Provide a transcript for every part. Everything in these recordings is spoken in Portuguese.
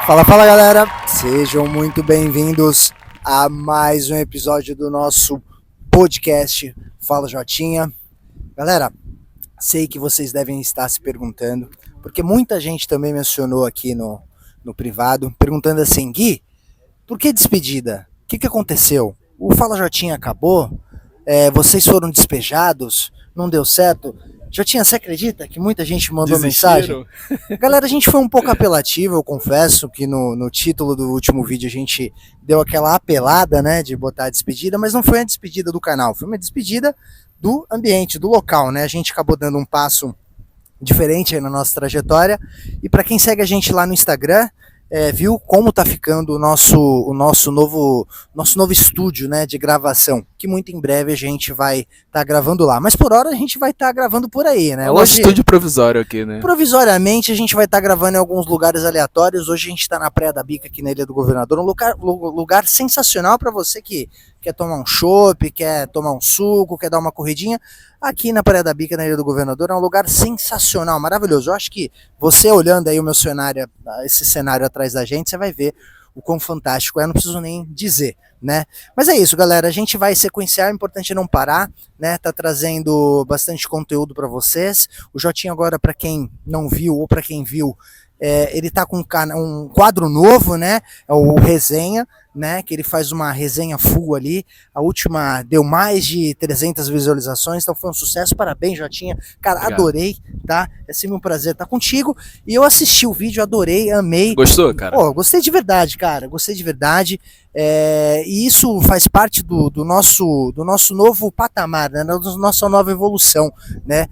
Fala, fala galera, sejam muito bem-vindos a mais um episódio do nosso podcast Fala Jotinha. Galera, sei que vocês devem estar se perguntando, porque muita gente também mencionou aqui no privado, perguntando assim: Gui, por que despedida? O que aconteceu? O Fala Jotinha acabou? Vocês foram despejados? Não deu certo? Jotinha, você acredita que muita gente mandou mensagem? Galera, a gente foi um pouco apelativo, eu confesso que no título do último vídeo a gente deu aquela apelada, né, de botar a despedida, mas não foi a despedida do canal, foi uma despedida do ambiente, do local, né? A gente acabou dando um passo diferente aí na nossa trajetória, e para quem segue a gente lá no Instagram, viu como tá ficando o nosso novo estúdio, né, de gravação, que muito em breve a gente vai estar gravando lá, mas por hora a gente vai estar gravando por aí, né? É o nosso estúdio provisório aqui, né? Provisoriamente a gente vai estar gravando em alguns lugares aleatórios. Hoje a gente está na Praia da Bica, aqui na Ilha do Governador, um lugar sensacional para você que quer tomar um chopp, quer tomar um suco, quer dar uma corridinha. Aqui na Praia da Bica, na Ilha do Governador, é um lugar sensacional, maravilhoso. Eu acho que você olhando aí o meu cenário, esse cenário atrás da gente, você vai ver o quão fantástico é, não preciso nem dizer, né? Mas é isso, galera, a gente vai sequenciar, é importante não parar, né? Tá trazendo bastante conteúdo para vocês. O Jotinho agora, para quem não viu ou para quem viu, ele tá com um quadro novo, né? É o Resenha, né, que ele faz uma resenha full ali. A última deu mais de 300 visualizações, então foi um sucesso. Parabéns, Jotinha. Cara, obrigado. Adorei, tá? É sempre um prazer estar contigo. E eu assisti o vídeo, adorei, amei. Gostou, cara? Pô, gostei de verdade, cara. Gostei de verdade. E isso faz parte do nosso novo patamar, né? Da nossa nova evolução, né?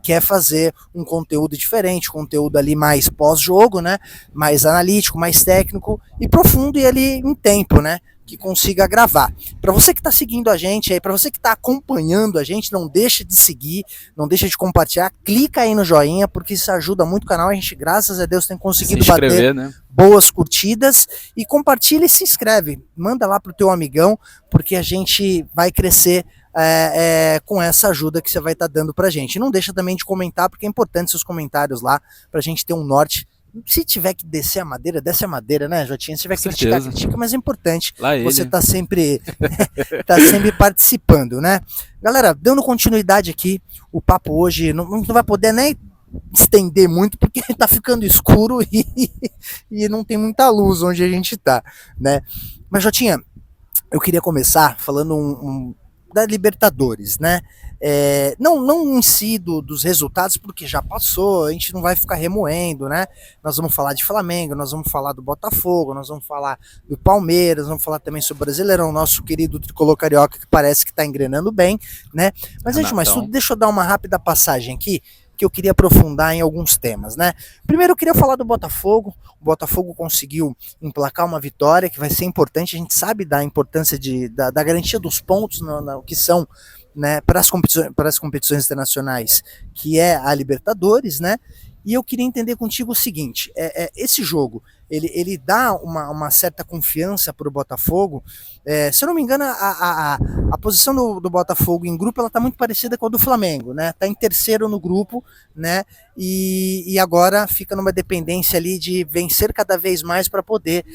Que é fazer um conteúdo diferente, conteúdo ali mais pós-jogo, né? Mais analítico, mais técnico e profundo, e ali em tempo, né? Que consiga gravar. Para você que está seguindo a gente aí, para você que está acompanhando a gente, não deixa de seguir, não deixa de compartilhar, clica aí no joinha, porque isso ajuda muito o canal. A gente, graças a Deus, tem conseguido bater, né, boas curtidas, e compartilha e se inscreve. Manda lá pro teu amigão, porque a gente vai crescer com essa ajuda que você vai estar dando pra gente. Não deixa também de comentar, porque é importante seus comentários lá, pra gente ter um norte. Se tiver que descer a madeira, desce a madeira, né, Jotinha? Se tiver que criticar, critica, mas é importante você tá sempre, tá sempre participando, né? Galera, dando continuidade aqui, o papo hoje não vai poder nem estender muito, porque tá ficando escuro e não tem muita luz onde a gente tá, né? Mas, Jotinha, eu queria começar falando da Libertadores, né? Não em si dos resultados, porque já passou, a gente não vai ficar remoendo, né? Nós vamos falar de Flamengo, nós vamos falar do Botafogo, nós vamos falar do Palmeiras, vamos falar também sobre o Brasileirão, nosso querido tricolor carioca, que parece que tá engrenando bem, né? Mas antes de mais tudo, deixa eu dar uma rápida passagem aqui, que eu queria aprofundar em alguns temas, né? Primeiro eu queria falar do Botafogo. O Botafogo conseguiu emplacar uma vitória que vai ser importante. A gente sabe da importância da garantia dos pontos que são, né, para as competições internacionais, que é a Libertadores, né? E eu queria entender contigo o seguinte: esse jogo ele dá uma certa confiança para o Botafogo. Se eu não me engano, a posição do Botafogo em grupo, ela está muito parecida com a do Flamengo, né? Está em terceiro no grupo, né? E agora fica numa dependência ali de vencer cada vez mais para poder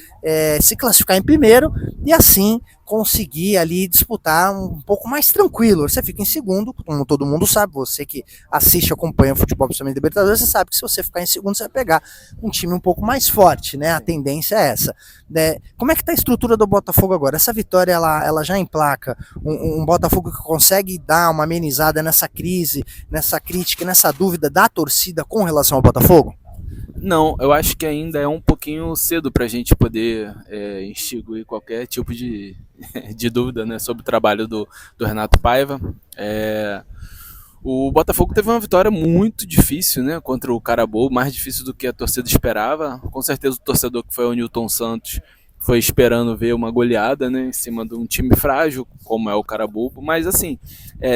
se classificar em primeiro e assim conseguir ali disputar um pouco mais tranquilo. Você fica em segundo, como todo mundo sabe, você que assiste e acompanha o futebol, principalmente Libertadores, você sabe que se você ficar em segundo, você vai pegar um time um pouco mais forte, né? A tendência é essa. Como é que tá a estrutura do Botafogo agora? Essa vitória, ela já emplaca um Botafogo que consegue dar uma amenizada nessa crise, nessa crítica, nessa dúvida da torcida com relação ao Botafogo? Não, eu acho que ainda é um pouquinho cedo para a gente poder extinguir qualquer tipo de dúvida, né, sobre o trabalho do Renato Paiva. O Botafogo teve uma vitória muito difícil, né, contra o Carabobo, mais difícil do que a torcida esperava. Com certeza o torcedor, que foi o Newton Santos, foi esperando ver uma goleada, né, em cima de um time frágil, como é o Carabobo. Mas assim,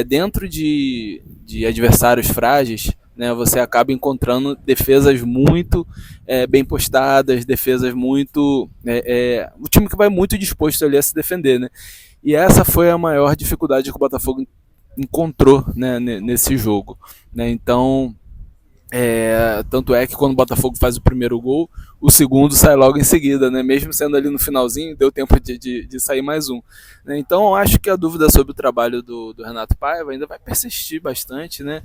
dentro de adversários frágeis, né, você acaba encontrando defesas muito bem postadas, defesas muito... o time que vai muito disposto ali a se defender, né? E essa foi a maior dificuldade que o Botafogo encontrou, né, nesse jogo, né? Então, Tanto é que quando o Botafogo faz o primeiro gol, o segundo sai logo em seguida, né? Mesmo sendo ali no finalzinho, deu tempo de sair mais um. Né? Então, eu acho que a dúvida sobre o trabalho do Renato Paiva ainda vai persistir bastante, né?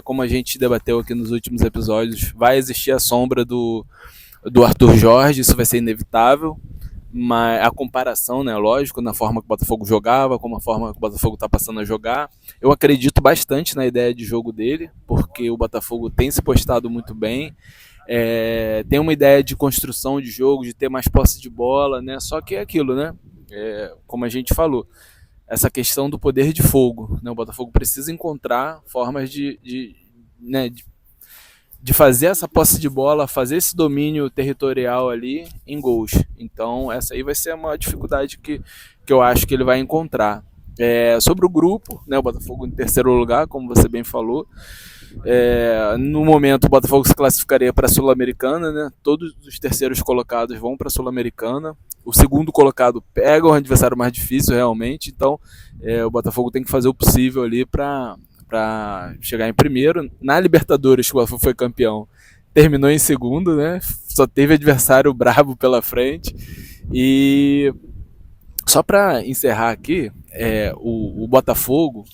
Como a gente debateu aqui nos últimos episódios, vai existir a sombra do Arthur Jorge, isso vai ser inevitável. Mas a comparação, né, lógico, na forma que o Botafogo jogava, como a forma que o Botafogo está passando a jogar. Eu acredito bastante na ideia de jogo dele, porque o Botafogo tem se postado muito bem, tem uma ideia de construção de jogo, de ter mais posse de bola, né? Só que é aquilo, né? Como a gente falou, essa questão do poder de fogo, né? O Botafogo precisa encontrar formas né, de fazer essa posse de bola, fazer esse domínio territorial ali em gols. Então essa aí vai ser a maior dificuldade que eu acho que ele vai encontrar. Sobre o grupo, né, o Botafogo em terceiro lugar, como você bem falou. No momento o Botafogo se classificaria para a Sul-Americana, né? Todos os terceiros colocados vão para a Sul-Americana. O segundo colocado pega o adversário mais difícil realmente, então o Botafogo tem que fazer o possível ali para chegar em primeiro. Na Libertadores, que o Botafogo foi campeão, terminou em segundo, né? Só teve adversário brabo pela frente. E só para encerrar aqui, o Botafogo,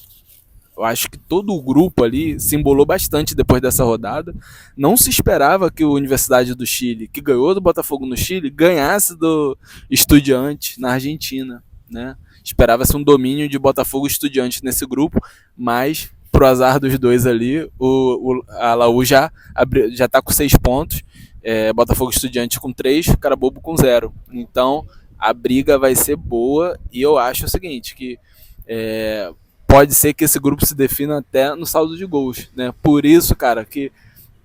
eu acho que todo o grupo ali se embolou bastante depois dessa rodada. Não se esperava que a Universidade do Chile, que ganhou do Botafogo no Chile, ganhasse do Estudiantes na Argentina, né? Esperava-se um domínio de Botafogo e Estudiantes nesse grupo, mas pro azar dos dois ali, a Laú já está com 6 pontos, Botafogo e Estudiantes com 3, Carabobo com 0. Então a briga vai ser boa e eu acho o seguinte, que pode ser que esse grupo se defina até no saldo de gols, né? Por isso, cara, que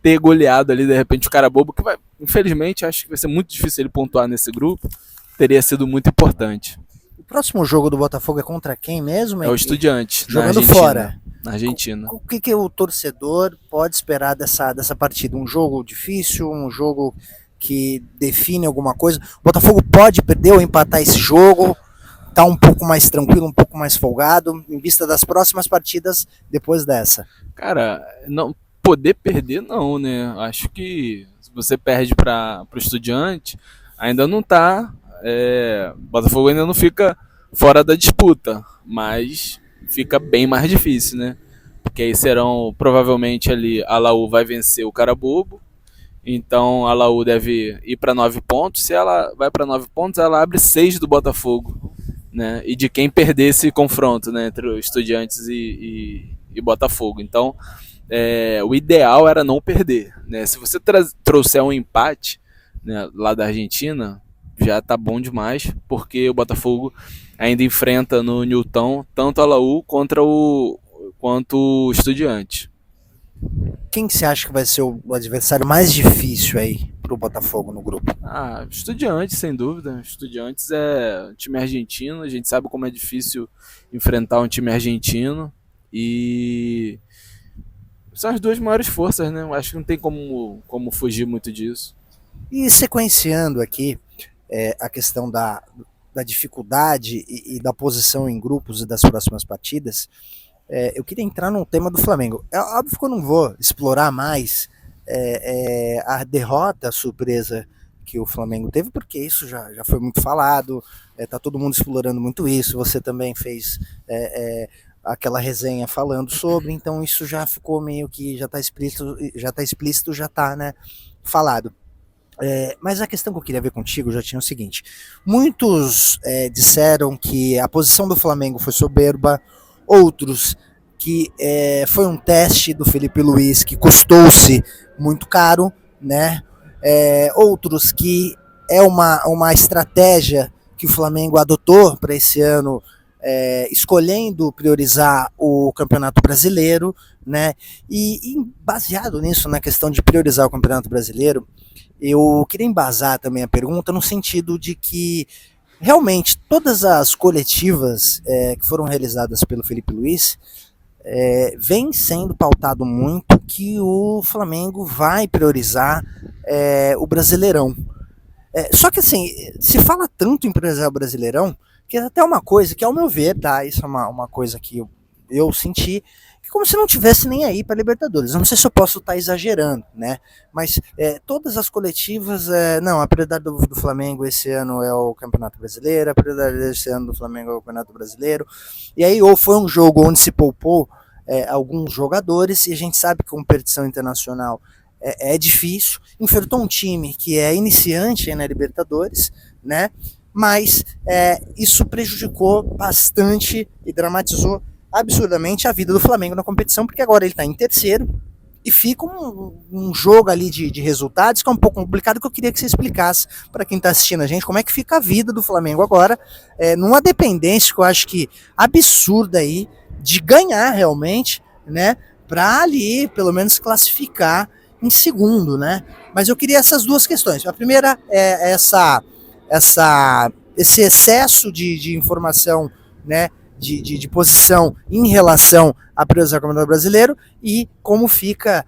ter goleado ali de repente o Carabobo, que vai, infelizmente, acho que vai ser muito difícil ele pontuar nesse grupo, teria sido muito importante. O próximo jogo do Botafogo é contra quem mesmo? É o Estudiantes, jogando fora. Na Argentina. O que o torcedor pode esperar dessa partida? Um jogo difícil, um jogo que define alguma coisa? O Botafogo pode perder ou empatar esse jogo? Tá um pouco mais tranquilo, um pouco mais folgado, em vista das próximas partidas depois dessa? Cara, não poder perder não, né? Acho que se você perde para o Estudiante, ainda não tá... o Botafogo ainda não fica fora da disputa, mas fica bem mais difícil, né? Porque aí serão, provavelmente ali, a Laú vai vencer o Carabobo, então a Laú deve ir para 9 pontos, se ela vai para 9 pontos, ela abre 6 do Botafogo, né? E de quem perder esse confronto, né, entre os Estudiantes e Botafogo. Então, o ideal era não perder, né? Se você trouxer um empate, né, lá da Argentina, já tá bom demais, porque o Botafogo ainda enfrenta no Newton tanto a Laú quanto o Estudiante. Quem que você acha que vai ser o adversário mais difícil aí pro Botafogo no grupo? Estudiantes, sem dúvida. Estudiantes é um time argentino, a gente sabe como é difícil enfrentar um time argentino e são as duas maiores forças, né? Eu acho que não tem como fugir muito disso. E sequenciando aqui a questão da dificuldade e da posição em grupos e das próximas partidas, eu queria entrar no tema do Flamengo. É óbvio que eu não vou explorar mais a derrota surpresa que o Flamengo teve, porque isso já foi muito falado, tá todo mundo explorando muito isso, você também fez aquela resenha falando sobre, então isso já ficou meio que já está explícito, já está, né, falado. Mas a questão que eu queria ver contigo já tinha o seguinte: muitos disseram que a posição do Flamengo foi soberba, outros que foi um teste do Felipe Luiz que custou-se muito caro, né? Outros que é uma estratégia que o Flamengo adotou para esse ano, escolhendo priorizar o Campeonato Brasileiro, né? E baseado nisso, na questão de priorizar o Campeonato Brasileiro, eu queria embasar também a pergunta no sentido de que realmente todas as coletivas que foram realizadas pelo Felipe Luiz vem sendo pautado muito que o Flamengo vai priorizar o Brasileirão. Só que assim, se fala tanto em priorizar o Brasileirão, que é até uma coisa que, ao meu ver, tá, isso é uma coisa que eu senti, que como se não tivesse nem aí para Libertadores. Eu não sei se eu posso estar exagerando, né? Mas todas as coletivas, não, a prioridade do Flamengo esse ano é o Campeonato Brasileiro, a prioridade desse ano do Flamengo é o Campeonato Brasileiro. E aí, ou foi um jogo onde se poupou alguns jogadores, e a gente sabe que a competição internacional é difícil, enfrentou um time que é iniciante na Libertadores, né? Mas isso prejudicou bastante e dramatizou absurdamente a vida do Flamengo na competição, porque agora ele está em terceiro e fica um jogo ali de resultados que é um pouco complicado, que eu queria que você explicasse para quem está assistindo a gente como é que fica a vida do Flamengo agora, numa dependência que eu acho que absurda aí de ganhar realmente, né, para ali pelo menos classificar em segundo, né? Mas eu queria essas duas questões. A primeira é esse excesso de informação, né, de posição em relação à prioridade do Campeonato Brasileiro e como fica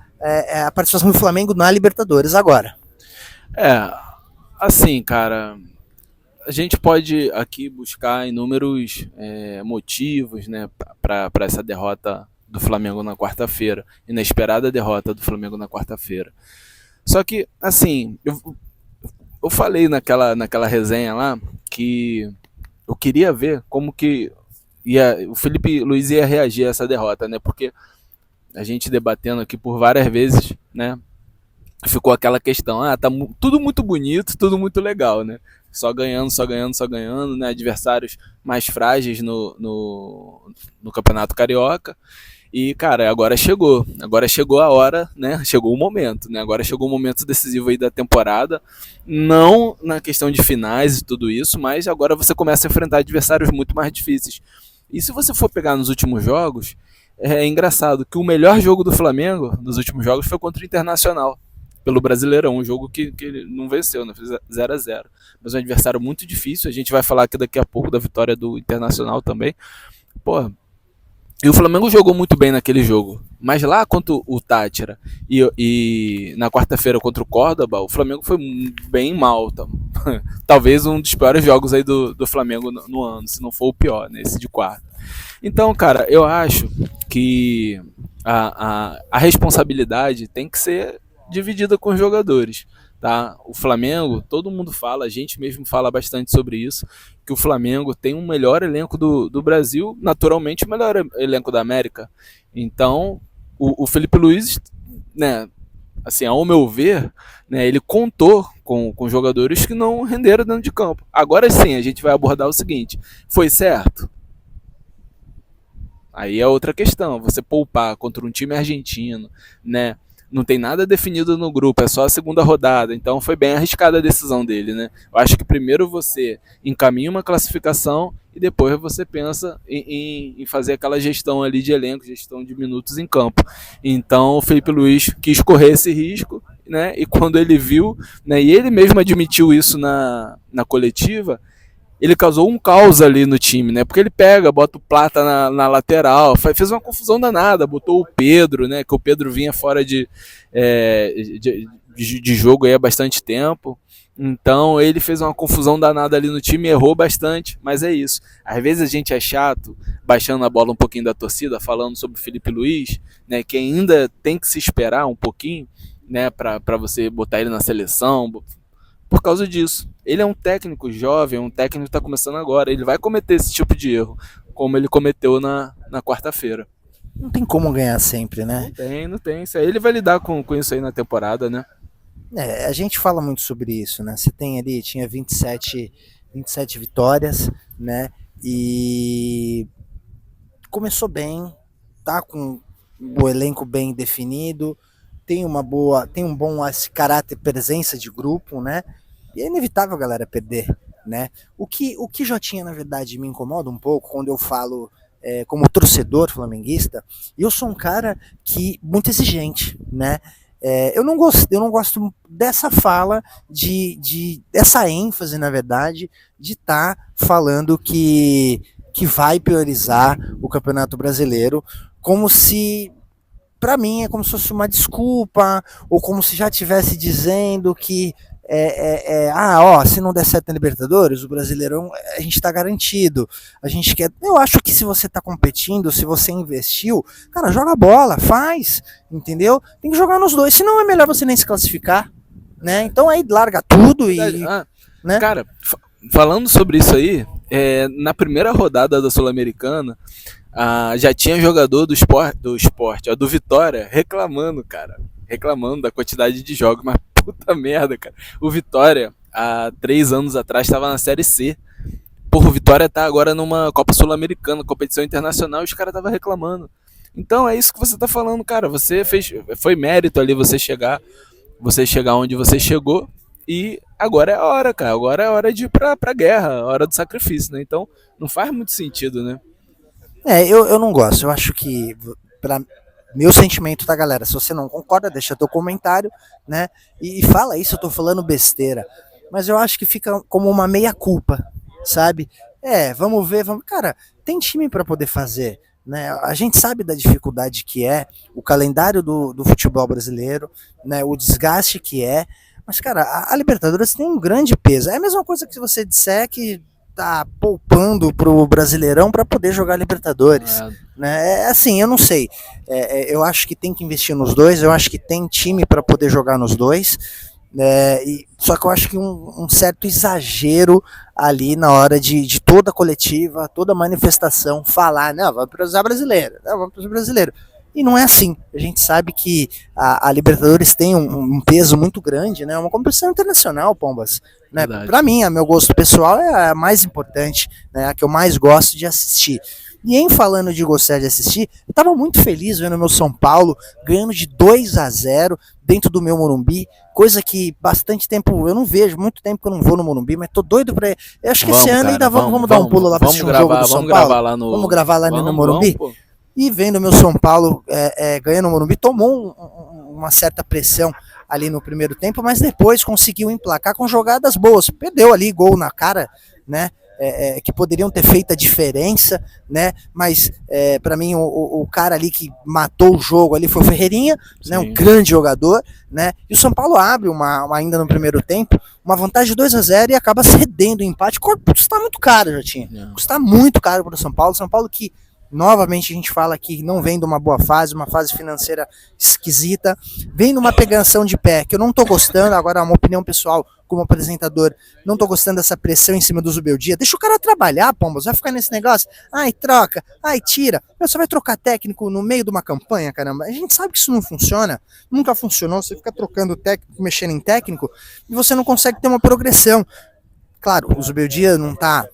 a participação do Flamengo na Libertadores agora. Assim, cara, a gente pode aqui buscar inúmeros motivos, né, para essa derrota do Flamengo na quarta-feira, inesperada derrota do Flamengo na quarta-feira. Só que, assim, eu falei naquela resenha lá que eu queria ver como que o Felipe Luiz ia reagir a essa derrota, né? Porque a gente debatendo aqui por várias vezes, né? Ficou aquela questão, tá tudo muito bonito, tudo muito legal, né? Só ganhando, só ganhando, só ganhando, né? Adversários mais frágeis no Campeonato Carioca. E, cara, agora chegou a hora, né? Chegou o momento, né? Agora chegou o momento decisivo aí da temporada, não na questão de finais e tudo isso, mas agora você começa a enfrentar adversários muito mais difíceis. E se você for pegar nos últimos jogos, é engraçado que o melhor jogo do Flamengo nos últimos jogos foi contra o Internacional, pelo Brasileirão, um jogo que ele não venceu, né? Fez 0-0. Mas um adversário muito difícil, a gente vai falar aqui daqui a pouco da vitória do Internacional também. Pô, e o Flamengo jogou muito bem naquele jogo. Mas lá contra o Táchira e na quarta-feira contra o Córdoba, o Flamengo foi bem mal. Tá? Talvez um dos piores jogos aí do Flamengo no ano, se não for o pior, né? Esse de quarta. Então, cara, eu acho que a responsabilidade tem que ser dividida com os jogadores. Tá? O Flamengo, todo mundo fala, a gente mesmo fala bastante sobre isso, que o Flamengo tem um melhor elenco do Brasil, naturalmente o melhor elenco da América. Então, o Felipe Luiz, né, assim, ao meu ver, né, ele contou com jogadores que não renderam dentro de campo. Agora sim, a gente vai abordar o seguinte: foi certo? Aí é outra questão, você poupar contra um time argentino, né? Não tem nada definido no grupo, é só a segunda rodada, então foi bem arriscada a decisão dele, né? Eu acho que primeiro você encaminha uma classificação e depois você pensa em fazer aquela gestão ali de elenco, gestão de minutos em campo. Então o Felipe Luiz quis correr esse risco, né? E quando ele viu, né, e ele mesmo admitiu isso na coletiva, ele causou um caos ali no time, né? Porque ele pega, bota o Plata na lateral, fez uma confusão danada, botou o Pedro, né? Que o Pedro vinha fora de jogo aí há bastante tempo. Então ele fez uma confusão danada ali no time, errou bastante, mas é isso. Às vezes a gente é chato, baixando a bola um pouquinho da torcida, falando sobre o Felipe Luiz, né? Que ainda tem que se esperar um pouquinho, né? Para você botar ele na seleção. Por causa disso. Ele é um técnico jovem, um técnico que está começando agora. Ele vai cometer esse tipo de erro, como ele cometeu na quarta-feira. Não tem como ganhar sempre, né? Não tem. Isso aí ele vai lidar com isso aí na temporada, né? A gente fala muito sobre isso, né? Você tem ali, tinha 27 vitórias, né? E começou bem, tá com o elenco bem definido, tem um bom caráter, presença de grupo, né? E é inevitável a galera perder, né? O que já tinha, na verdade, me incomoda um pouco quando eu falo como torcedor flamenguista. Eu sou um cara muito exigente, né? Eu não gosto dessa fala, dessa ênfase, na verdade, de estar falando que vai priorizar o Campeonato Brasileiro, como se, para mim, é como se fosse uma desculpa, ou como se já estivesse dizendo que se não der certo na Libertadores, o Brasileirão a gente tá garantido. A gente quer. Eu acho que se você tá competindo, se você investiu, cara, joga bola, faz, entendeu? Tem que jogar nos dois, senão é melhor você nem se classificar, né? Então aí larga tudo e. Né? Cara, falando sobre isso aí, na primeira rodada da Sul-Americana, já tinha jogador do esporte, do Vitória, reclamando, cara. Reclamando da quantidade de jogos, mas puta merda, cara. O Vitória, há 3 anos atrás, estava na Série C. Porra, o Vitória tá agora numa Copa Sul-Americana, competição internacional, e os caras estavam reclamando. Então é isso que você tá falando, cara. Foi mérito ali você chegar onde você chegou. E agora é a hora, cara. Agora é a hora de ir pra guerra, a hora do sacrifício, né? Então não faz muito sentido, né? Eu não gosto. Eu acho que, pra meu sentimento, tá, galera? Se você não concorda, deixa teu comentário, né? E fala isso, eu tô falando besteira. Mas eu acho que fica como uma meia-culpa, sabe? Vamos ver, Cara, tem time para poder fazer, né? A gente sabe da dificuldade que é o calendário do futebol brasileiro, né? O desgaste que é. Mas, cara, a Libertadores tem um grande peso. É a mesma coisa que se você disser que tá poupando pro Brasileirão para poder jogar Libertadores, né? Assim, eu não sei. Eu acho que tem que investir nos dois. Eu acho que tem time para poder jogar nos dois. Só que eu acho que um certo exagero ali na hora de toda coletiva, toda manifestação falar, não, vamos para usar brasileiro, não, vamos para os brasileiros. E não é assim. A gente sabe que a Libertadores tem um peso muito grande, né? É uma competição internacional, Pombas. Né? Para mim, a meu gosto pessoal, é a mais importante, né? A que eu mais gosto de assistir. E em falando de gostar de assistir, eu estava muito feliz vendo o meu São Paulo ganhando de 2-0 dentro do meu Morumbi, coisa que bastante tempo eu não vejo, muito tempo que eu não vou no Morumbi, mas tô doido pra ir. Eu acho que esse ano ainda vamos dar um pulo lá pra assistir um jogo do São Paulo. Vamos gravar lá no Morumbi? E vendo o meu São Paulo ganhando o Morumbi, tomou uma certa pressão ali no primeiro tempo, mas depois conseguiu emplacar com jogadas boas. Perdeu ali gol na cara, né? Que poderiam ter feito a diferença, né? Mas para mim o cara ali que matou o jogo ali foi o Ferreirinha, né? Um grande jogador, né? E o São Paulo abre ainda no primeiro tempo uma vantagem de 2-0 e acaba cedendo o empate. Custa muito caro, Jotinha. Custa muito caro para o São Paulo. São Paulo que novamente a gente fala que não vem de uma boa fase, uma fase financeira esquisita, vem numa pegação de pé que eu não tô gostando. Agora, uma opinião pessoal como apresentador, não tô gostando dessa pressão em cima do Zubeldia. Deixa o cara trabalhar, Pombas, vai ficar nesse negócio, ai troca, ai tira, você vai trocar técnico no meio de uma campanha, caramba. A gente sabe que isso não funciona, nunca funcionou. Você fica trocando técnico, mexendo em técnico e você não consegue ter uma progressão. Claro, o Zubeldia não tá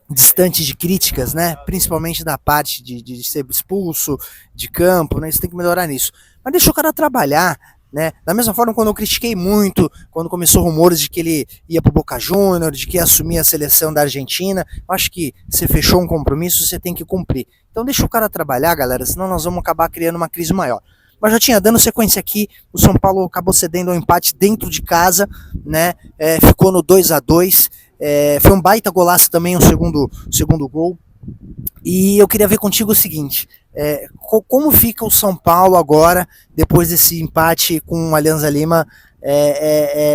distante de críticas, né? Principalmente da parte de ser expulso de campo, né? Isso tem que melhorar nisso. Mas deixa o cara trabalhar, né? Da mesma forma, quando eu critiquei muito, quando começou rumores de que ele ia pro Boca Juniors, de que ia assumir a seleção da Argentina, eu acho que você fechou um compromisso, você tem que cumprir. Então deixa o cara trabalhar, galera, senão nós vamos acabar criando uma crise maior. Mas já tinha dando sequência aqui, o São Paulo acabou cedendo um empate dentro de casa, né? Ficou no 2-2. Foi um baita golaço também o segundo gol. E eu queria ver contigo o seguinte, como fica o São Paulo agora, depois desse empate com o Alianza Lima,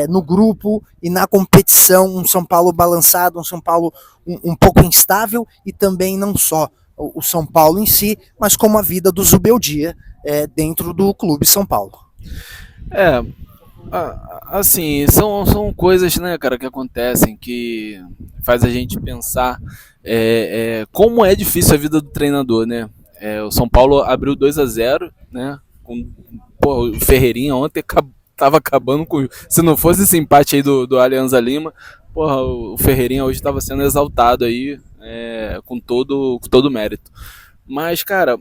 no grupo e na competição, um São Paulo balançado, um São Paulo um pouco instável, e também não só o São Paulo em si, mas como a vida do Zubeldia dentro do Clube São Paulo. Assim, são coisas, né, cara, que acontecem, que faz a gente pensar como é difícil a vida do treinador, né? O São Paulo abriu 2-0, né? O Ferreirinha ontem tava acabando com... Se não fosse esse empate aí do Alianza Lima, porra, o Ferreirinha hoje estava sendo exaltado aí, com todo o mérito. Mas, cara,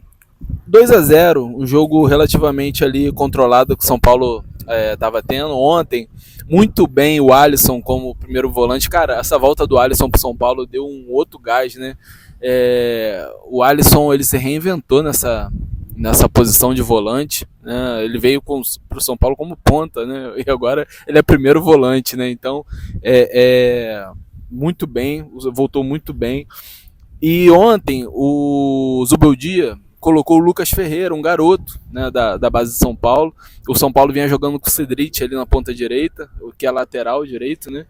2-0, um jogo relativamente ali controlado que o São Paulo estava tendo ontem. Muito bem o Alisson como primeiro volante. Cara, essa volta do Alisson pro São Paulo deu um outro gás, né? O Alisson, ele se reinventou nessa posição de volante, né? Ele veio pro São Paulo como ponta, né? E agora ele é primeiro volante, né? Então, muito bem, voltou muito bem. E ontem o Zubeldia colocou o Lucas Ferreira, um garoto, né, da base de São Paulo. O São Paulo vinha jogando com o Cedric ali na ponta direita, o que é lateral direito, né?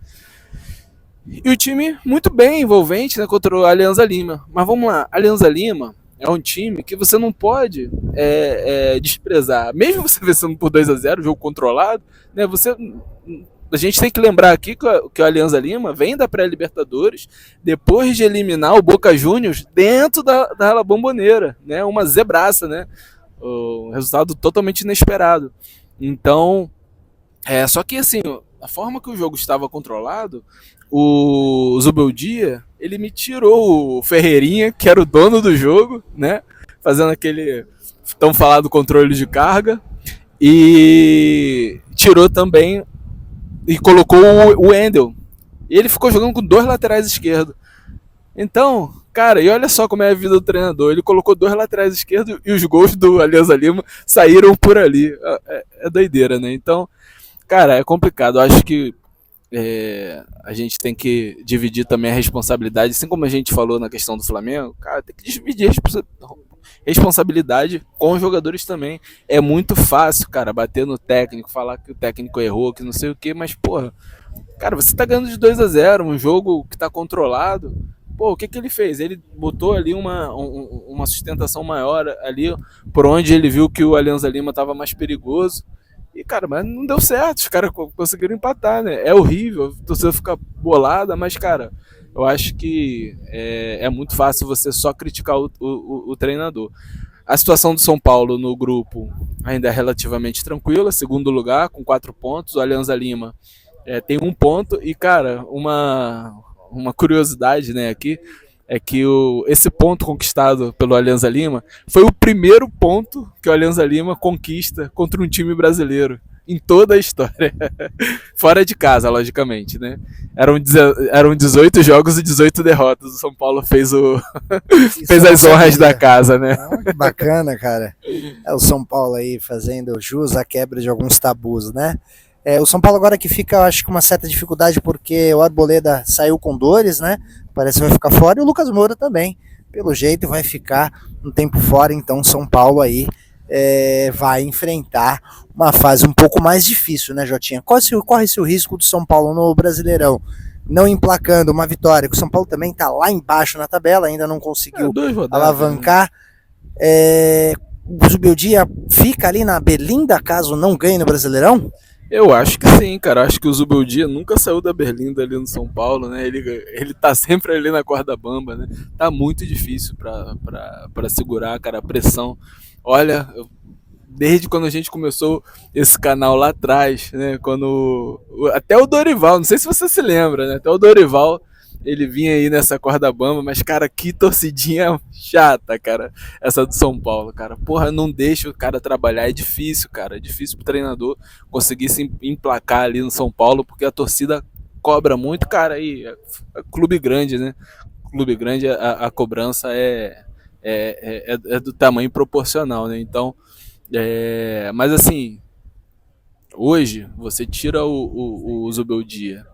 E o time muito bem envolvente, né, contra o Alianza Lima. Mas vamos lá, Alianza Lima é um time que você não pode desprezar. Mesmo você vencendo por 2-0, jogo controlado, né, a gente tem que lembrar aqui que o Alianza Lima vem da pré-Libertadores depois de eliminar o Boca Juniors dentro da La Bombonera, né, uma zebraça, né, um resultado totalmente inesperado. Então, só que assim, a forma que o jogo estava controlado, o Zubeldia, ele me tirou o Ferreirinha, que era o dono do jogo, né? Fazendo aquele tão falado controle de carga. E tirou também e colocou o Wendel. E ele ficou jogando com 2 laterais esquerdos. Então, cara, e olha só como é a vida do treinador. Ele colocou 2 laterais esquerdos e os gols do Alianza Lima saíram por ali. É doideira, né? Então, cara, é complicado. Eu acho que a gente tem que dividir também a responsabilidade, assim como a gente falou na questão do Flamengo, cara, tem que dividir responsabilidade com os jogadores também. É muito fácil, cara, bater no técnico, falar que o técnico errou, que não sei o que, mas, porra, cara, você tá ganhando de 2-0, um jogo que tá controlado. Pô, o que ele fez? Ele botou ali uma sustentação maior ali, por onde ele viu que o Alianza Lima tava mais perigoso. E, cara, mas não deu certo, os caras conseguiram empatar, né? É horrível, a torcida fica bolada, mas, cara, eu acho que é muito fácil você só criticar o treinador. A situação do São Paulo no grupo ainda é relativamente tranquila, segundo lugar, com 4 pontos, o Alianza Lima tem 1 ponto, e, cara, uma curiosidade, né, aqui, é que esse ponto conquistado pelo Alianza Lima foi o primeiro ponto que o Alianza Lima conquista contra um time brasileiro em toda a história. Fora de casa, logicamente, né? Eram 18 jogos e 18 derrotas. O São Paulo fez as honras da casa, né? Não, que bacana, cara. O São Paulo aí fazendo jus à quebra de alguns tabus, né? O São Paulo agora que fica, eu acho, com uma certa dificuldade porque o Arboleda saiu com dores, né? Parece que vai ficar fora, e o Lucas Moura também, pelo jeito, vai ficar um tempo fora. Então São Paulo aí vai enfrentar uma fase um pouco mais difícil, né, Jotinha? Corre-se o risco do São Paulo no Brasileirão não emplacando uma vitória, que o São Paulo também está lá embaixo na tabela, ainda não conseguiu alavancar. O Zubeldia fica ali na berlinda caso não ganhe no Brasileirão? Eu acho que sim, cara. Acho que o Zubeldia nunca saiu da berlinda ali no São Paulo, né? Ele tá sempre ali na corda bamba, né? Tá muito difícil pra segurar, cara, a pressão. Olha, desde quando a gente começou esse canal lá atrás, né? Até o Dorival, não sei se você se lembra, né? Até o Dorival, ele vinha aí nessa corda bamba, mas, cara, que torcidinha chata, cara, essa do São Paulo, cara. Porra, não deixa o cara trabalhar, é difícil, cara, é difícil pro treinador conseguir se emplacar ali no São Paulo, porque a torcida cobra muito, cara, e é clube grande, né? Clube grande, a cobrança é do tamanho proporcional, né? Então, mas assim, hoje, você tira o Zubeldia.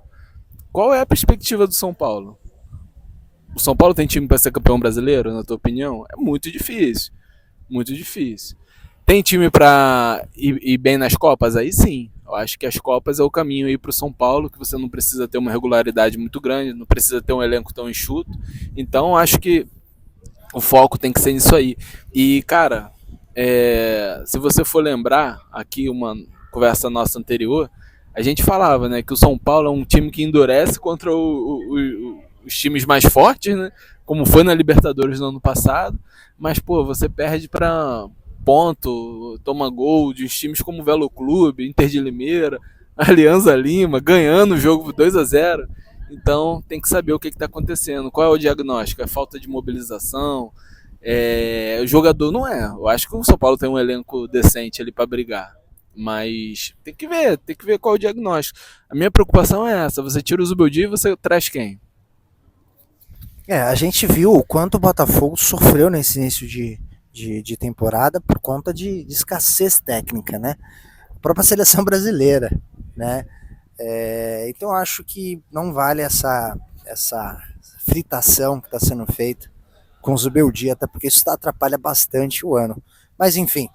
Qual é a perspectiva do São Paulo? O São Paulo tem time para ser campeão brasileiro, na tua opinião? É muito difícil. Muito difícil. Tem time para ir bem nas Copas? Aí sim. Eu acho que as Copas é o caminho aí para o São Paulo, que você não precisa ter uma regularidade muito grande, não precisa ter um elenco tão enxuto. Então, acho que o foco tem que ser nisso aí. E, cara, se você for lembrar aqui uma conversa nossa anterior, a gente falava, né, que o São Paulo é um time que endurece contra os times mais fortes, né, como foi na Libertadores no ano passado, mas, pô, você perde para ponto, toma gol de times como o Velo Clube, Inter de Limeira, Alianza Lima, ganhando o jogo 2-0. Então tem que saber o que está acontecendo, qual é o diagnóstico, é falta de mobilização, o jogador não é. Eu acho que o São Paulo tem um elenco decente ali para brigar. Mas tem que ver qual é o diagnóstico. A minha preocupação é essa: você tira o Zubeldia e você traz quem? A gente viu o quanto o Botafogo sofreu nesse início de temporada por conta de escassez técnica, né? A própria seleção brasileira, né? Então acho que não vale essa fritação que está sendo feita com Zubeldia, até porque isso atrapalha bastante o ano. Mas enfim,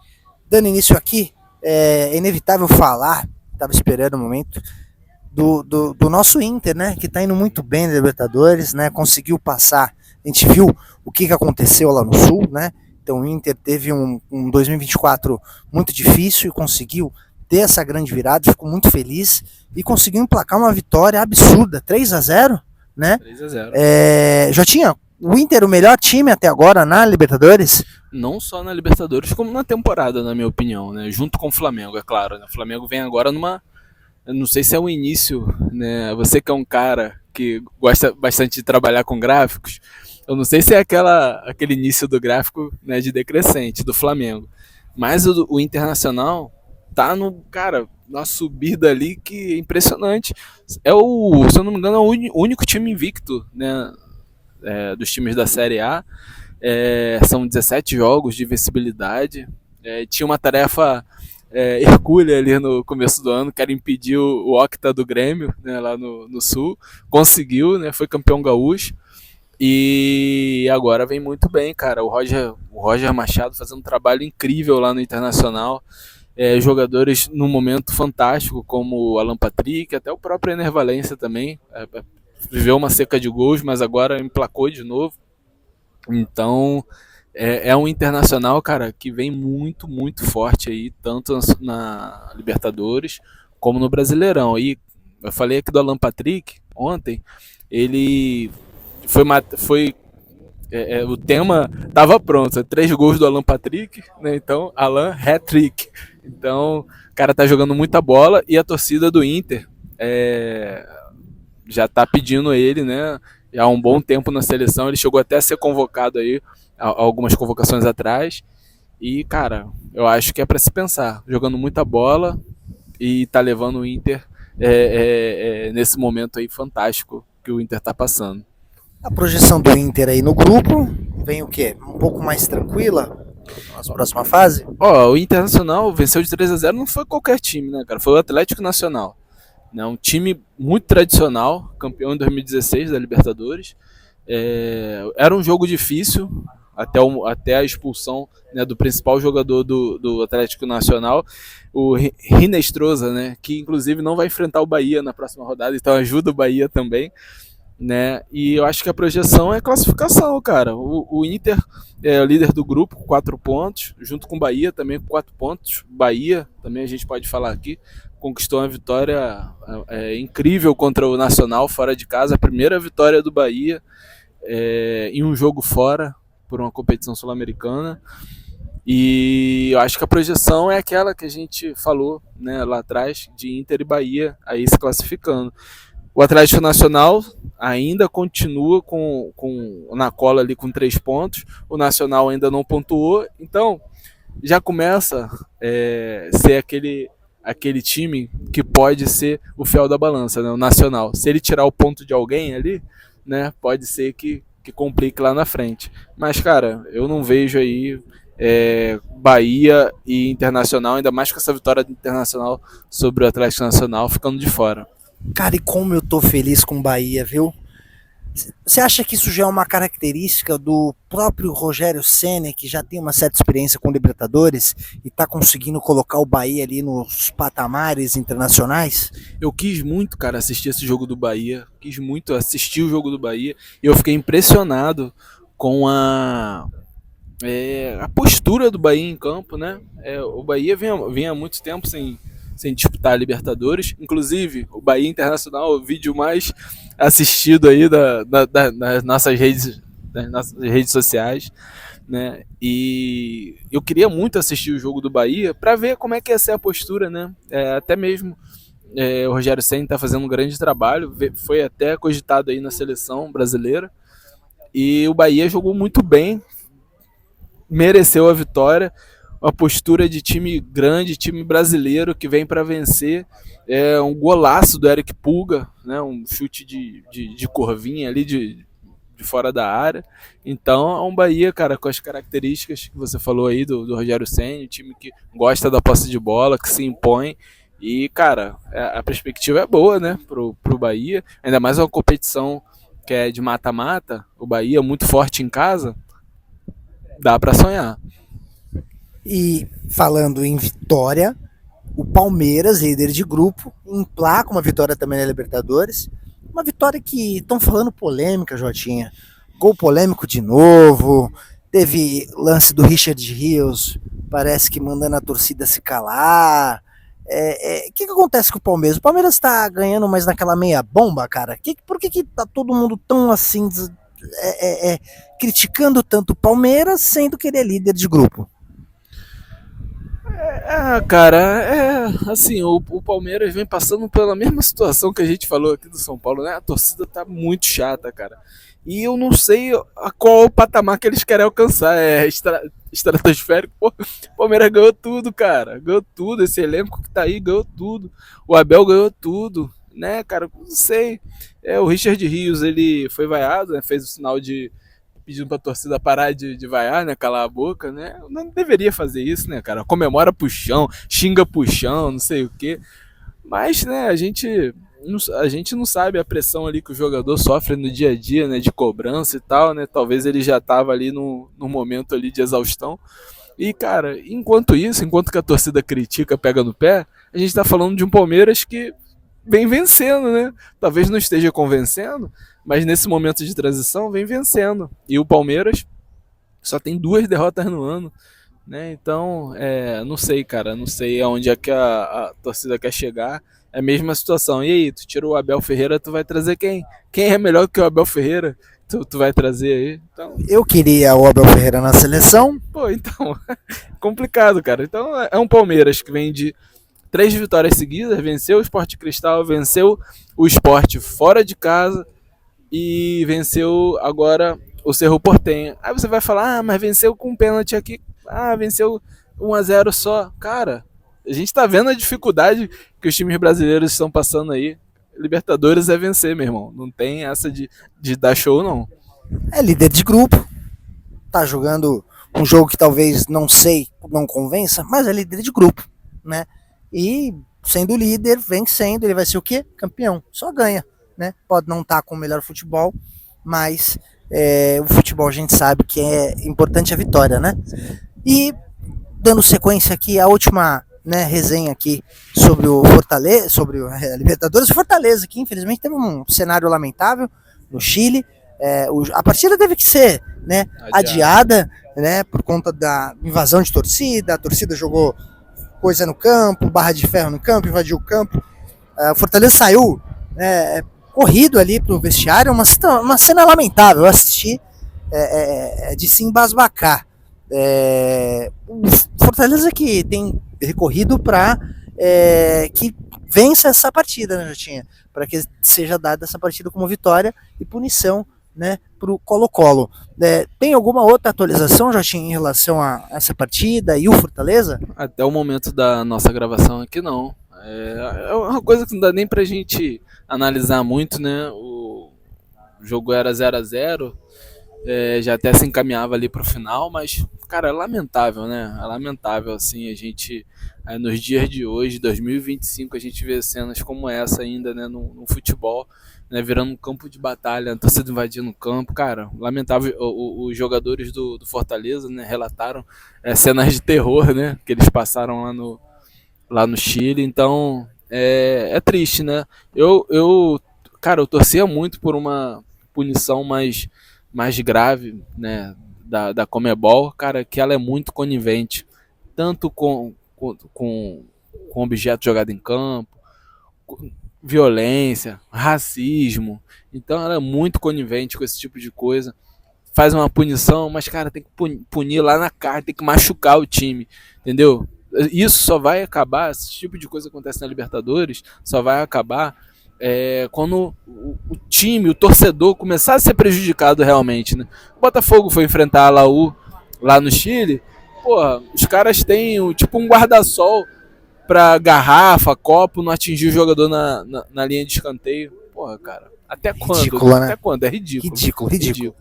dando início aqui, é inevitável falar, estava esperando o momento, do nosso Inter, né, que está indo muito bem na Libertadores, né, conseguiu passar, a gente viu o que aconteceu lá no Sul, né, então o Inter teve um 2024 muito difícil e conseguiu ter essa grande virada, ficou muito feliz e conseguiu emplacar uma vitória absurda, 3-0, né, 3-0. Já tinha o Inter o melhor time até agora na Libertadores? Não só na Libertadores, como na temporada, na minha opinião, né, junto com o Flamengo, é claro, né? O Flamengo vem agora numa, eu não sei se é o início, né? Você que é um cara que gosta bastante de trabalhar com gráficos, eu não sei se é aquele início do gráfico, né, de decrescente do Flamengo, mas o Internacional tá no, cara, uma subida ali que é impressionante. É o, se eu não me engano, é o único time invicto, né, dos times da Série A. São 17 jogos de invencibilidade. Tinha uma tarefa hercúlea ali no começo do ano, que era impedir o Octa do Grêmio, né, lá no Sul. Conseguiu, né, foi campeão gaúcho. E agora vem muito bem, cara. O Roger Machado fazendo um trabalho incrível lá no Internacional. Jogadores num momento fantástico, como o Alan Patrick, até o próprio Ener Valencia também. Viveu uma seca de gols, mas agora emplacou de novo. Então, um Internacional, cara, que vem muito, muito forte aí, tanto na Libertadores como no Brasileirão. E eu falei aqui do Alan Patrick ontem, ele o tema estava pronto, 3 gols do Alan Patrick, né? Então, Alan hat-trick. Então, o cara tá jogando muita bola e a torcida do Inter já tá pedindo ele, né? Há um bom tempo na seleção, ele chegou até a ser convocado aí, algumas convocações atrás, e, cara, eu acho que é para se pensar, jogando muita bola e tá levando o Inter nesse momento aí fantástico que o Inter tá passando. A projeção do Inter aí no grupo vem o quê? Um pouco mais tranquila na próxima fase? O Internacional venceu de 3-0, não foi qualquer time, né, cara? Foi o Atlético Nacional. Né? Um time muito tradicional, campeão em 2016 da Libertadores. Era um jogo difícil, até a expulsão, né, do principal jogador do Atlético Nacional, o Rinestrosa, né, que inclusive não vai enfrentar o Bahia na próxima rodada, então ajuda o Bahia também. Né? E eu acho que a projeção é classificação, cara. O Inter é o líder do grupo com 4 pontos, junto com o Bahia também com 4 pontos. Bahia, também a gente pode falar aqui, conquistou uma vitória incrível contra o Nacional fora de casa, a primeira vitória do Bahia em um jogo fora por uma competição sul-americana. E eu acho que a projeção é aquela que a gente falou, né, lá atrás, de Inter e Bahia aí se classificando. O Atlético Nacional ainda continua na cola ali com 3 pontos. O Nacional ainda não pontuou. Então, já começa a ser aquele time que pode ser o fiel da balança, né? O Nacional. Se ele tirar o ponto de alguém ali, né, pode ser que complique lá na frente. Mas, cara, eu não vejo aí Bahia e Internacional, ainda mais com essa vitória do Internacional sobre o Atlético Nacional, ficando de fora. Cara, e como eu tô feliz com o Bahia, viu? Você acha que isso já é uma característica do próprio Rogério Ceni, que já tem uma certa experiência com Libertadores e tá conseguindo colocar o Bahia ali nos patamares internacionais? Eu quis muito, cara, assistir esse jogo do Bahia, quis muito assistir o jogo do Bahia e eu fiquei impressionado com a postura do Bahia em campo, né? O Bahia vinha há muito tempo sem disputar a Libertadores. Inclusive, o Bahia Internacional é o vídeo mais assistido aí das nossas redes sociais, né? E eu queria muito assistir o jogo do Bahia para ver como é que ia ser a postura, né? Até mesmo o Rogério Ceni está fazendo um grande trabalho, foi até cogitado aí na seleção brasileira, e o Bahia jogou muito bem, mereceu a vitória. Uma postura de time grande, time brasileiro que vem para vencer. Um golaço do Eric Pulga, né? Um chute de curvinha ali de fora da área. Então é um Bahia, cara, com as características que você falou aí do Rogério Ceni, um time que gosta da posse de bola, que se impõe. E, cara, a perspectiva é boa, né, pro Bahia. Ainda mais uma competição que é de mata-mata. O Bahia muito forte em casa. dá pra sonhar. E falando em vitória, o Palmeiras, líder de grupo, emplaca uma vitória também na Libertadores. Uma vitória que estão falando polêmica, Jotinha. Gol polêmico de novo. Teve lance do Richard Rios, parece que mandando a torcida se calar. O que acontece com o Palmeiras? O Palmeiras está ganhando, mas naquela meia bomba, cara. Por que tá todo mundo tão assim, criticando tanto o Palmeiras, sendo que ele é líder de grupo? Cara, assim, o Palmeiras vem passando pela mesma situação que a gente falou aqui do São Paulo, né? A torcida tá muito chata, cara. E eu não sei a qual o patamar que eles querem alcançar. Estratosférico. Pô, o Palmeiras ganhou tudo, cara. Ganhou tudo. Esse elenco que tá aí ganhou tudo. O Abel ganhou tudo, né, cara? Não sei. O Richard Rios, ele foi vaiado, né? Fez o sinal de pedindo pra torcida parar de vaiar, né? Calar a boca, né? Não deveria fazer isso, né, cara? Comemora pro chão, xinga pro chão, não sei o quê. Mas, né, a gente não sabe a pressão ali que o jogador sofre no dia a dia, né? De cobrança e tal, né? Talvez ele já tava ali no momento ali de exaustão. E, cara, enquanto isso, enquanto que a torcida critica, pega no pé, a gente tá falando de um Palmeiras que vem vencendo, né? Talvez não esteja convencendo, mas nesse momento de transição vem vencendo. E o Palmeiras só tem 2 derrotas no ano, né? Então, não sei, cara, não sei aonde é que a torcida quer chegar. É a mesma situação. E aí, tu tirou o Abel Ferreira, tu vai trazer quem? Quem é melhor que o Abel Ferreira? Tu vai trazer aí? Então, eu queria o Abel Ferreira na seleção. Pô, então, complicado, cara. Então, é um Palmeiras que vem de 3 vitórias seguidas, venceu o Sport Cristal, venceu o Sport fora de casa e venceu agora o Cerro Porteño. Aí você vai falar, mas venceu com um pênalti aqui, venceu 1-0 só. Cara, a gente tá vendo a dificuldade que os times brasileiros estão passando aí. Libertadores é vencer, meu irmão. Não tem essa de dar show, não. É líder de grupo, tá jogando um jogo que talvez não convença, mas é líder de grupo, né? E sendo líder, vencendo, ele vai ser o quê? Campeão. Só ganha, né? Pode não estar com o melhor futebol, mas o futebol a gente sabe que é importante a vitória, né? E dando sequência aqui, a última, né, resenha aqui sobre o Fortaleza, sobre a Libertadores. Fortaleza, que infelizmente teve um cenário lamentável no Chile. A partida teve que ser, né, adiada, né, por conta da invasão de torcida. A torcida jogou coisa no campo, barra de ferro no campo, invadiu o campo. O Fortaleza saiu, né, corrido ali pro vestiário, uma cena lamentável. Eu assisti, de se embasbacar. O Fortaleza que tem recorrido para que vença essa partida, né, Jotinha? Para que seja dada essa partida como vitória e punição, né, para o Colo-Colo. Tem alguma outra atualização, Jotinha, em relação a essa partida e o Fortaleza? Até o momento da nossa gravação aqui, não. É uma coisa que não dá nem pra gente analisar muito, né? O jogo era 0-0, já até se encaminhava ali pro final, mas, cara, é lamentável, né? É lamentável, assim, a gente, nos dias de hoje, 2025, a gente vê cenas como essa ainda, né, no futebol, né, virando um campo de batalha, a torcida invadindo o campo, cara, lamentável. Os jogadores do Fortaleza, né, relataram cenas de terror, né, que eles passaram lá no Chile, então é triste, né? Cara, eu torcia muito por uma punição mais grave, né, da Conmebol, cara, que ela é muito conivente, tanto com objeto jogado em campo, violência, racismo. Então ela é muito conivente com esse tipo de coisa. Faz uma punição, mas, cara, tem que punir lá na cara, tem que machucar o time, entendeu? Isso só vai acabar, esse tipo de coisa acontece na Libertadores, só vai acabar quando o time, o torcedor começar a ser prejudicado realmente, né? O Botafogo foi enfrentar a Laú lá no Chile, porra, os caras têm tipo um guarda-sol pra garrafa, copo, não atingir o jogador na linha de escanteio. Porra, cara, até quando? Ridículo, né? Até quando? É ridículo. Ridículo.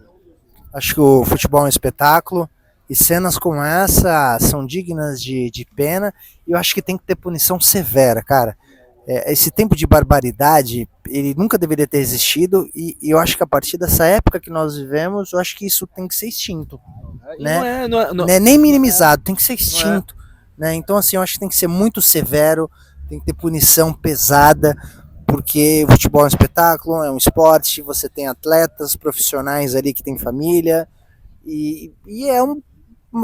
Acho que o futebol é um espetáculo e cenas como essa são dignas de pena, e eu acho que tem que ter punição severa, cara. esse tempo de barbaridade, ele nunca deveria ter existido, e eu acho que a partir dessa época que nós vivemos, eu acho que isso tem que ser extinto, né? Não é nem minimizado, tem que ser extinto, né? Então, assim, eu acho que tem que ser muito severo, tem que ter punição pesada, porque o futebol é um espetáculo, é um esporte, você tem atletas profissionais ali que têm família, e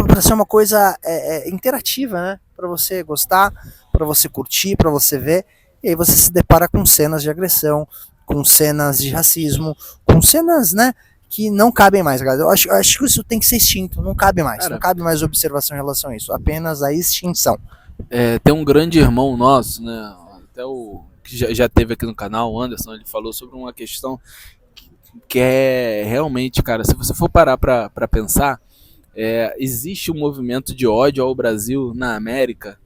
para ser uma coisa interativa, né? Para você gostar, para você curtir, para você ver, e aí você se depara com cenas de agressão, com cenas de racismo, com cenas, né, que não cabem mais, galera. Eu acho que isso tem que ser extinto, não cabe mais, não cabe mais observação em relação a isso, apenas a extinção. Tem um grande irmão nosso, né, até o que já teve aqui no canal, o Anderson, ele falou sobre uma questão que é realmente, cara, se você for parar pra pensar, existe um movimento de ódio ao Brasil na América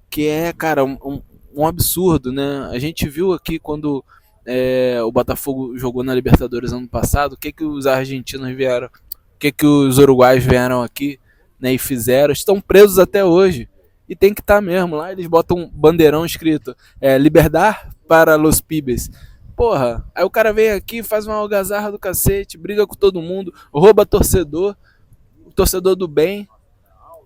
que é, cara, um absurdo, né? A gente viu aqui quando o Botafogo jogou na Libertadores ano passado, o que os argentinos vieram, o que os uruguaios vieram aqui, né, e fizeram, estão presos até hoje. E tem que estar mesmo, lá eles botam um bandeirão escrito Liberdade para los pibes. Porra, aí o cara vem aqui, faz uma algazarra do cacete, briga com todo mundo, rouba torcedor, o torcedor do bem,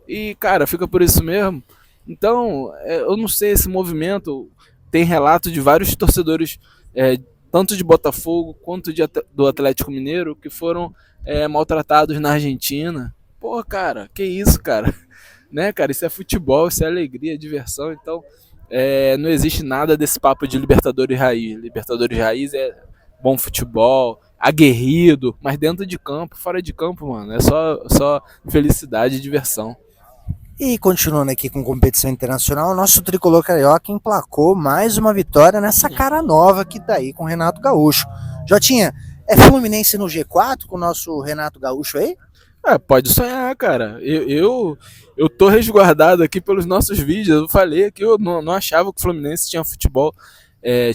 e, cara, fica por isso mesmo. Então, eu não sei, esse movimento tem relato de vários torcedores, tanto de Botafogo quanto do Atlético Mineiro, que foram maltratados na Argentina. Pô, cara, que isso, cara? Né, cara, isso é futebol, isso é alegria, diversão. Então, não existe nada desse papo de Libertadores Raiz. Libertadores Raiz é bom futebol, aguerrido, mas dentro de campo, fora de campo, mano, é só felicidade e diversão. E continuando aqui com competição internacional, o nosso tricolor carioca emplacou mais uma vitória nessa cara nova que tá aí com o Renato Gaúcho. Jotinha, é Fluminense no G4 com o nosso Renato Gaúcho aí? Pode sonhar, cara. Eu tô resguardado aqui pelos nossos vídeos. Eu falei que eu não achava que o Fluminense tinha futebol,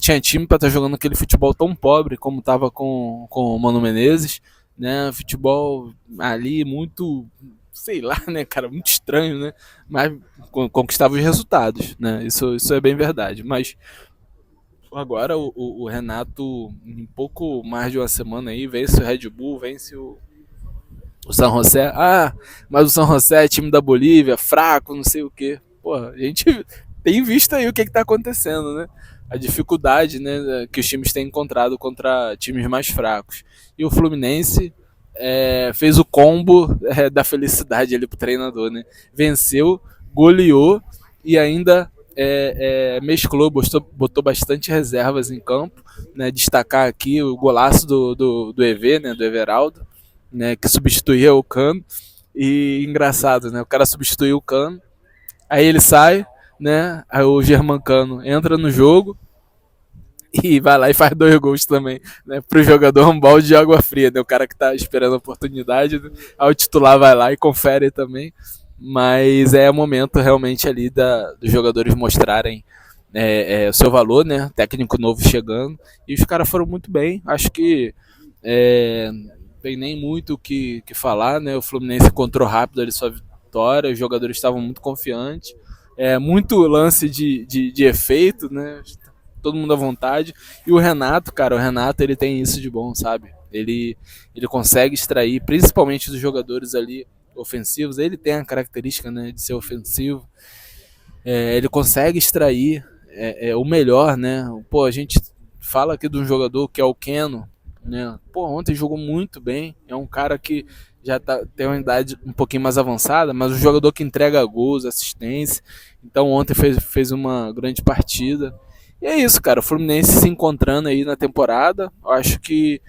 tinha time para estar jogando aquele futebol tão pobre como tava com o Mano Menezes, né? Futebol ali muito, sei lá, né, cara, muito estranho, né? Mas conquistava os resultados, né? Isso é bem verdade. Mas agora o Renato, em pouco mais de uma semana aí, vence o Red Bull, vence o San José. Mas o San José é time da Bolívia, fraco, não sei o quê. Porra, a gente tem visto aí o que tá acontecendo, né? A dificuldade, né, que os times têm encontrado contra times mais fracos. E o Fluminense fez o combo da felicidade ali pro treinador, né? Venceu, goleou e ainda mesclou, botou bastante reservas em campo, né? Destacar aqui o golaço do EV, né, do Everaldo, né, que substituía o Cano. E engraçado, né? O cara substituiu o Cano, aí ele sai, né? Aí o Germancano entra no jogo e vai lá e faz 2 gols também, né? Pro jogador um balde de água fria, né? O cara que tá esperando a oportunidade, né? Aí o titular vai lá e confere também. Mas é o momento realmente ali dos jogadores mostrarem o seu valor, né? Técnico novo chegando. E os caras foram muito bem. Acho que tem nem muito o que falar, né? O Fluminense encontrou rápido ali sua vitória, os jogadores estavam muito confiantes. Muito lance de efeito, né? Todo mundo à vontade. E o Renato, cara, ele tem isso de bom, sabe? Ele consegue extrair, principalmente dos jogadores ali ofensivos, ele tem a característica, né, de ser ofensivo. Ele consegue extrair o melhor, né? Pô, a gente fala aqui de um jogador que é o Keno, né? Pô, ontem jogou muito bem, é um cara que já tem uma idade um pouquinho mais avançada, mas um jogador que entrega gols, assistência. Então ontem fez uma grande partida. E é isso, cara, o Fluminense se encontrando aí na temporada. Eu acho que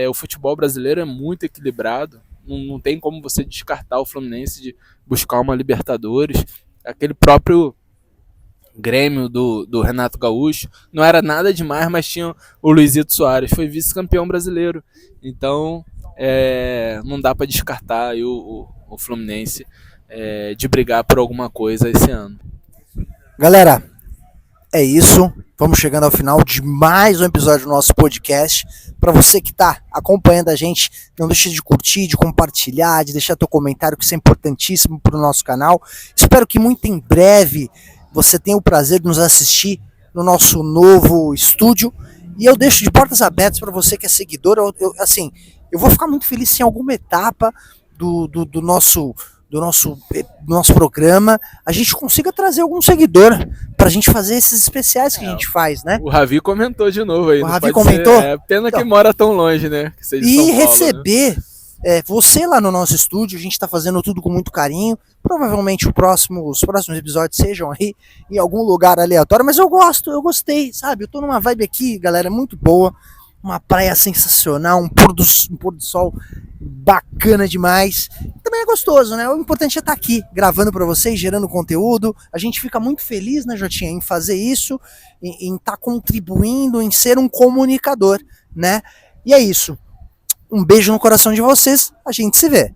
o futebol brasileiro é muito equilibrado. Não tem como você descartar o Fluminense de buscar uma Libertadores. Aquele próprio Grêmio do Renato Gaúcho não era nada demais, mas tinha o Luizito Soares, foi vice-campeão brasileiro. Então não dá para descartar aí o Fluminense de brigar por alguma coisa esse ano. Galera, é isso. Vamos chegando ao final de mais um episódio do nosso podcast. Para você que está acompanhando a gente, não deixe de curtir, de compartilhar, de deixar teu comentário, que isso é importantíssimo para o nosso canal. Espero que muito em breve você tenha o prazer de nos assistir no nosso novo estúdio. E eu deixo de portas abertas para você que é seguidor. Assim, eu vou ficar muito feliz se em alguma etapa do nosso programa a gente consiga trazer algum seguidor pra gente fazer esses especiais que a gente faz, né? O Ravi comentou de novo aí. O Ravi comentou? Pena que mora tão longe, né? Que seja E São Paulo, receber você lá no nosso estúdio. A gente tá fazendo tudo com muito carinho. Provavelmente os próximos episódios sejam aí em algum lugar aleatório, mas eu gostei, sabe? Eu tô numa vibe aqui, galera, muito boa. Uma praia sensacional, um pôr do sol bacana demais. Também é gostoso, né? O importante é estar aqui, gravando para vocês, gerando conteúdo. A gente fica muito feliz, né, Jotinha, em fazer isso, em estar contribuindo, em ser um comunicador, né? E é isso. Um beijo no coração de vocês, a gente se vê.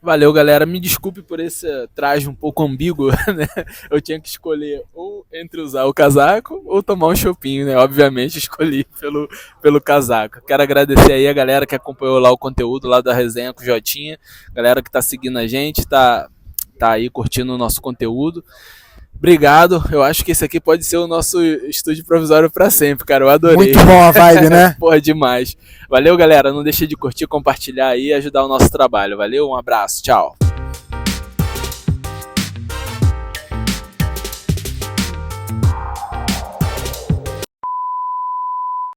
Valeu, galera. Me desculpe por esse traje um pouco ambíguo, né? Eu tinha que escolher ou entre usar o casaco ou tomar um chopinho, né? Obviamente escolhi pelo casaco. Quero agradecer aí a galera que acompanhou lá o conteúdo lá da resenha com o Jotinha, galera que tá seguindo a gente, tá aí curtindo o nosso conteúdo. Obrigado, eu acho que esse aqui pode ser o nosso estúdio provisório para sempre, cara, eu adorei. Muito bom a vibe, né? Porra, demais. Valeu, galera, não deixe de curtir, compartilhar aí e ajudar o nosso trabalho. Valeu, um abraço, tchau.